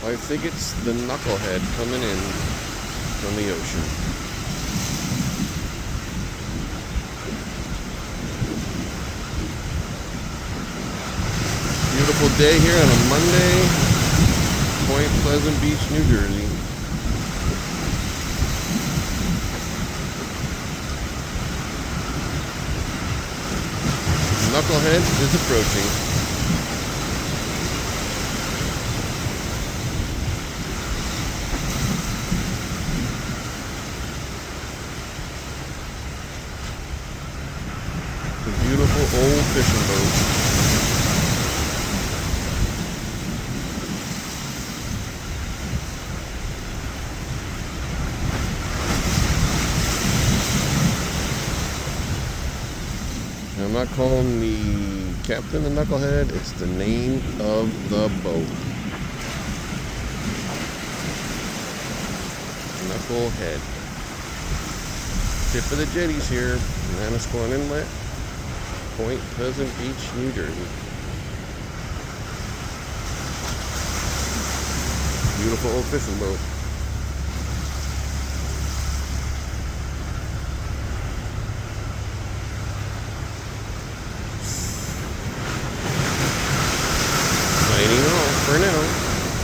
I think it's the Knucklehead coming in from the ocean. Beautiful day here on a Monday, Point Pleasant Beach, New Jersey. Knucklehead is approaching. A beautiful old fishing boat. I'm not calling the captain the Knucklehead, it's the name of the boat. Knucklehead. Tip of the jetties here, Manasquan Inlet, Point Pleasant Beach, New Jersey. Beautiful old fishing boat.